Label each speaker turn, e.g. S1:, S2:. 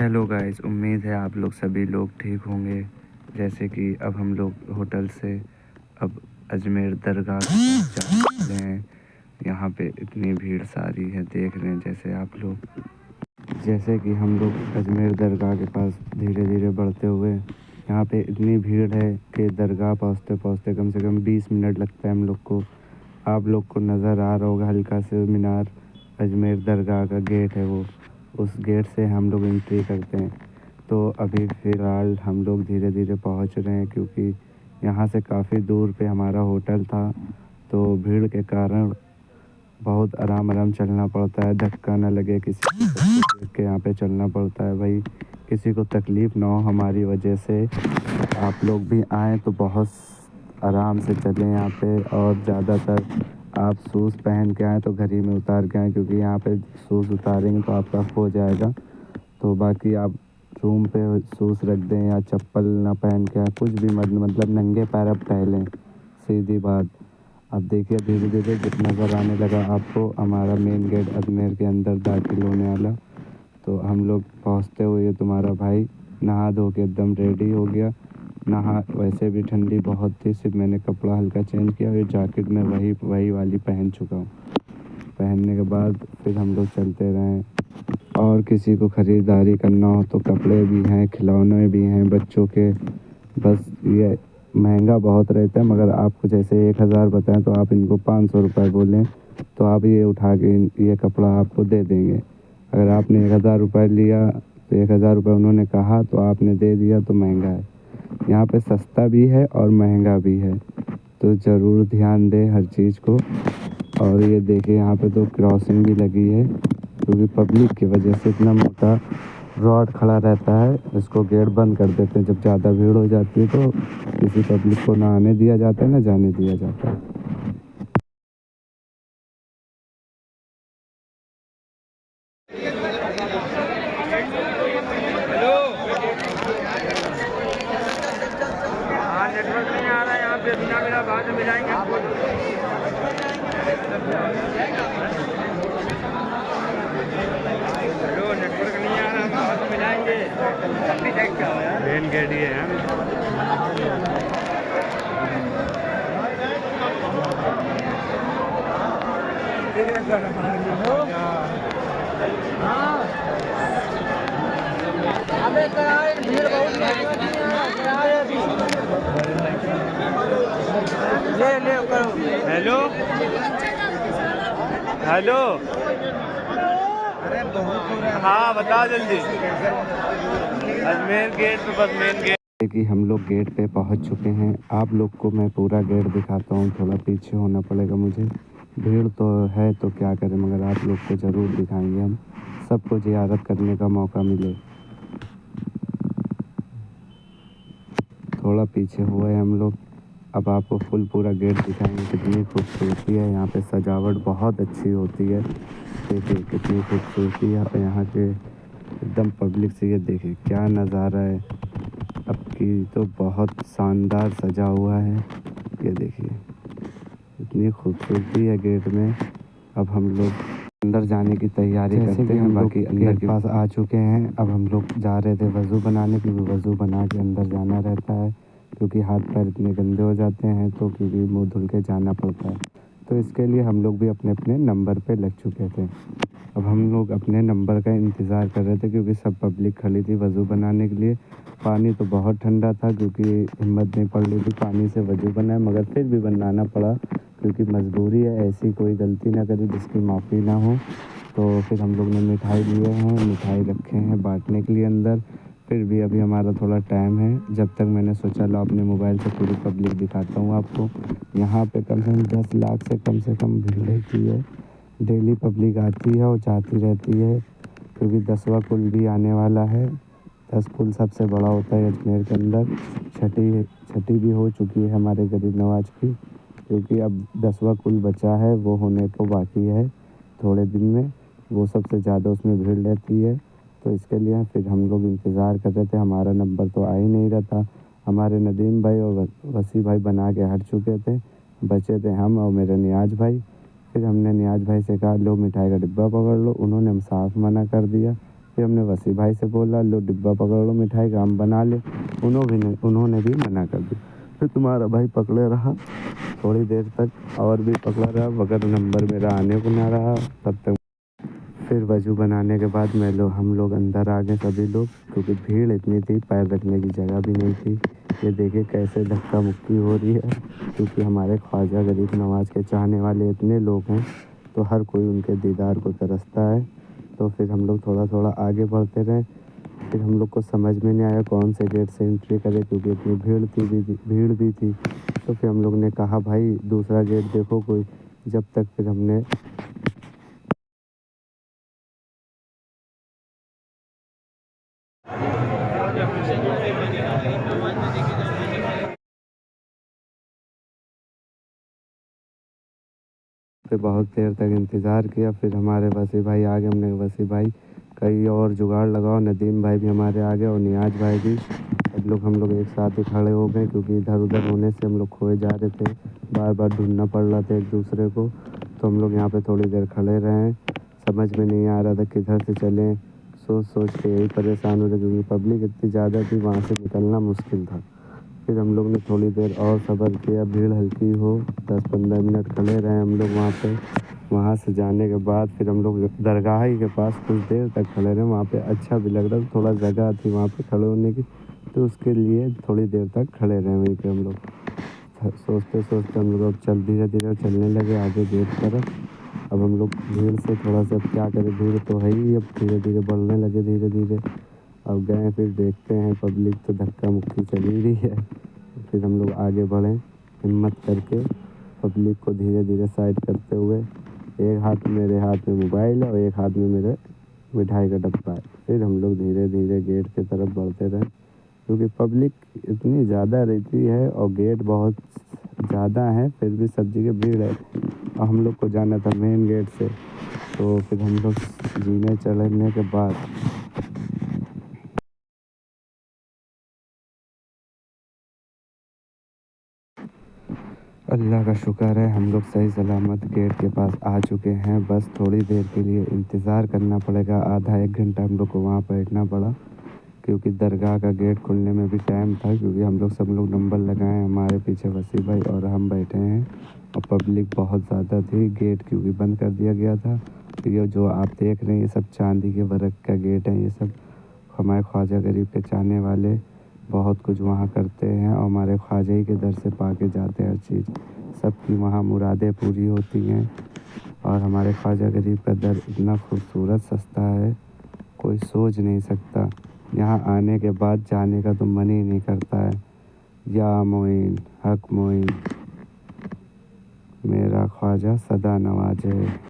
S1: Hello guys, उम्मीद है आप लोग सभी लोग ठीक होंगे। जैसे कि अब हम लोग होटल से अब अजमेर दरगाह के पास जा रहे हैं। यहाँ पे इतनी भीड़ सारी है, देख रहे हैं जैसे आप लोग। जैसे कि हम लोग अजमेर दरगाह के पास धीरे धीरे बढ़ते हुए, यहाँ पे इतनी भीड़ है कि दरगाह पहुँचते पहुँचते कम से कम 20 मिनट लगता है हम लोग को। आप लोग को नज़र आ रहा होगा हल्का से मीनार, अजमेर दरगाह का गेट है वो, उस गेट से हम लोग एंट्री करते हैं। तो अभी फ़िलहाल हम लोग धीरे धीरे पहुंच रहे हैं, क्योंकि यहाँ से काफ़ी दूर पे हमारा होटल था। तो भीड़ के कारण बहुत आराम आराम चलना पड़ता है, धक्का न लगे किसी को देख के यहाँ पे चलना पड़ता है भाई, किसी को तकलीफ़ ना हो हमारी वजह से। आप लोग भी आएँ तो बहुत आराम से चलें यहाँ पे, और ज़्यादातर आप शूज़ पहन के आएँ तो घर ही में उतार के आएँ, क्योंकि यहाँ पे शूज़ उतारेंगे तो आपका हो जाएगा। तो बाकी आप रूम पे शूज़ रख दें या चप्पल ना पहन के आएँ, कुछ भी मतलब नंगे पैर आप टहलें, सीधी बात। अब देखिए धीरे धीरे नज़र आने लगा आपको हमारा मेन गेट अजमेर के अंदर दाखिल होने वाला। तो हम लोग पहुँचते हुए तुम्हारा भाई नहा धो के एकदम रेडी हो गया। नहा, वैसे भी ठंडी बहुत थी, सिर्फ मैंने कपड़ा हल्का चेंज किया, और जैकेट में वही वाली पहन चुका हूँ। पहनने के बाद फिर हम लोग चलते रहें। और किसी को ख़रीदारी करना हो तो कपड़े भी हैं, खिलौने भी हैं बच्चों के। बस ये महंगा बहुत रहता है, मगर आपको जैसे 1000 बताएं तो आप इनको 500 रुपये बोलें तो आप ये उठा के ये कपड़ा आपको दे देंगे। अगर आपने 1000 रुपये लिया तो 1000 रुपये उन्होंने कहा तो आपने दे दिया, तो महंगा है। यहाँ पे सस्ता भी है और महंगा भी है, तो ज़रूर ध्यान दें हर चीज़ को। और ये देखिए यहाँ पे तो क्रॉसिंग भी लगी है, क्योंकि पब्लिक की वजह से इतना मोटा रॉड खड़ा रहता है। इसको गेट बंद कर देते हैं जब ज़्यादा भीड़ हो जाती है, तो किसी पब्लिक को ना आने दिया जाता है ना जाने दिया जाता है।
S2: नेटवर्क नहीं आ रहा है यहाँ पे, बिना मेरा बाद में मिलाएंगे। हेलो, नेटवर्क नहीं आ रहा, बाद में मिलाएंगे। मेन गेट ये है। अबे भीड़ बहुत ले करो। हेलो हेलो, अरे बहुत, हाँ बताओ जल्दी। अजमेर गेट पे, बस मेन गेट।
S1: कि हम लोग गेट पे पहुंच चुके हैं। आप लोग को मैं पूरा गेट दिखाता हूं, थोड़ा पीछे होना पड़ेगा मुझे, भीड़ तो है तो क्या करें, मगर आप लोग को ज़रूर दिखाएंगे हम, सबको ज़ियारत करने का मौका मिले। थोड़ा पीछे हुए हम लोग, अब आपको फुल पूरा गेट दिखाएंगे। कितनी खूबसूरती है यहाँ पे, सजावट बहुत अच्छी होती है। देखिए कितनी खूबसूरती है यहाँ के, एकदम पब्लिक से। ये देखिए क्या नज़ारा है, अब की तो बहुत शानदार सजा हुआ है। ये देखिए इतनी खूबसूरती है गेट में। अब हम लोग अंदर जाने की तैयारी करते हैं, बाकी अंदर के पास आ चुके हैं। अब हम लोग जा रहे थे वज़ू बनाने, क्योंकि वज़ू बना के अंदर जाना रहता है, क्योंकि हाथ पैर इतने गंदे हो जाते हैं, तो क्योंकि मुंह धुल के जाना पड़ता है। तो इसके लिए हम लोग भी अपने अपने नंबर पे लग चुके थे। अब हम लोग अपने नंबर का इंतज़ार कर रहे थे, क्योंकि सब पब्लिक खड़ी थी वज़ू बनाने के लिए। पानी तो बहुत ठंडा था, क्योंकि हिम्मत नहीं पड़ रही थी पानी से वज़ू बनाए, मगर फिर भी बनाना पड़ा, क्योंकि मजबूरी है। ऐसी कोई गलती ना करे जिसकी माफ़ी ना हो। तो फिर हम लोग ने मिठाई लिए हैं, मिठाई रखे हैं बांटने के लिए अंदर। फिर भी अभी हमारा थोड़ा टाइम है, जब तक मैंने सोचा लो अपने मोबाइल से पूरी पब्लिक दिखाता हूँ आपको। यहाँ पे कम से कम 10 लाख से कम भीड़ रहती है। डेली पब्लिक आती है और जाती रहती है, क्योंकि 10वां कुल भी आने वाला है। 10 कुल सबसे बड़ा होता है अजमेर के अंदर। छठी भी हो चुकी है हमारे गरीब नवाज की, क्योंकि अब 10वां कुल बचा है, वो होने को बाकी है थोड़े दिन में। वो सबसे ज़्यादा उसमें भीड़ रहती है, तो इसके लिए फिर हम लोग इंतज़ार कर रहे थे। हमारा नंबर तो आ ही नहीं रहा था। हमारे नदीम भाई और वसी भाई बना के हट चुके थे, बचे थे हम और मेरे नियाज भाई। फिर हमने नियाज भाई से कहा लो मिठाई का डिब्बा पकड़ लो, उन्होंने हम साफ मना कर दिया, फिर हमने वसी भाई से बोला लो डिब्बा पकड़ लो मिठाई का, हम बना ले। उन्होंने भी मना कर दी। फिर तुम्हारा भाई पकड़े रहा थोड़ी देर तक और भी पकड़ा रहा, मगर नंबर मेरा आने को ना रहा तब तक। फिर वजू बनाने के बाद हम लोग अंदर आ गए सभी लोग, क्योंकि भीड़ इतनी थी पैर रखने की जगह भी नहीं थी। ये देखिए कैसे धक्का मुक्की हो रही है, क्योंकि हमारे ख्वाजा गरीब नवाज के चाहने वाले इतने लोग हैं, तो हर कोई उनके दीदार को तरसता है। तो फिर हम लोग थोड़ा थोड़ा आगे बढ़ते रहे। फिर हम लोग को समझ में नहीं आया कौन से गेट से एंट्री करें, क्योंकि इतनी भीड़ भी थी। तो फिर हम लोग ने कहा भाई दूसरा गेट देखो कोई। जब तक फिर हमने फिर बहुत देर तक इंतज़ार किया। फिर हमारे वसी भाई आ गए। हमने वसी भाई कहीं और जुगाड़ लगाओ। नदीम भाई भी हमारे आ गए और नियाज भाई भी। हम लोग एक साथ ही खड़े हो गए, क्योंकि इधर उधर होने से हम लोग खोए जा रहे थे, बार बार ढूंढना पड़ रहा था एक दूसरे को। तो हम लोग यहाँ पे थोड़ी देर खड़े रहे, समझ में नहीं आ रहा था किधर से चलें। सोच के यही परेशान हो रहे, क्योंकि पब्लिक इतनी ज़्यादा थी, वहाँ से निकलना मुश्किल था। फिर हम लोग ने थोड़ी देर और सब्र किया, भीड़ हल्की हो, 10-15 मिनट खड़े रहे हम लोग वहाँ पे। वहाँ से जाने के बाद फिर हम लोग दरगाह ही के पास कुछ देर तक खड़े रहे। वहाँ पे अच्छा भी लग रहा था, थोड़ा जगह थी वहाँ पे खड़े होने की, तो उसके लिए थोड़ी देर तक खड़े रहे वहीं पे हम लोग। सोचते सोचते हम लोग अब धीरे धीरे चलने लगे आगे गेट की तरफ। अब हम लोग भीड़ से थोड़ा सा क्या करें, भीड़ तो है ही, अब धीरे धीरे बढ़ने लगे धीरे धीरे। अब गए फिर देखते हैं पब्लिक तो धक्का मुक्की चल ही रही है। फिर हम लोग आगे बढ़े हिम्मत करके, पब्लिक को धीरे धीरे साइड करते हुए। एक हाथ मेरे हाथ में मोबाइल है और एक हाथ में मेरे मिठाई का डब्बा है। फिर हम लोग धीरे धीरे गेट की तरफ बढ़ते रहे, क्योंकि पब्लिक इतनी ज़्यादा रहती है और गेट बहुत ज़्यादा है, फिर भी सब जगह भीड़ है। और हम लोग को जाना था मेन गेट से। तो फिर हम लोग जीने चढ़ने के बाद अल्लाह का शुक्र है हम लोग सही सलामत गेट के पास आ चुके हैं। बस थोड़ी देर के लिए इंतज़ार करना पड़ेगा, आधा 1 घंटा हम लोग को वहाँ बैठना पड़ा, क्योंकि दरगाह का गेट खुलने में भी टाइम था। क्योंकि हम लोग नंबर लगाए, हमारे पीछे वसी भाई और हम बैठे हैं, और पब्लिक बहुत ज़्यादा थी। गेट क्योंकि बंद कर दिया गया था। तो ये जो आप देख रहे हैं ये सब चांदी के वर्क का गेट है। ये सब हमारे ख्वाजा गरीब के चाहने वाले बहुत कुछ वहाँ करते हैं, और हमारे ख्वाजा ही के दर से पा के जाते हैं हर चीज़। सबकी वहाँ मुरादें पूरी होती हैं। और हमारे ख्वाजा गरीब का दर इतना खूबसूरत सस्ता है, कोई सोच नहीं सकता। यहाँ आने के बाद जाने का तो मन ही नहीं करता है। या मोइन हक मोइन, मेरा ख्वाजा सदा नवाजे।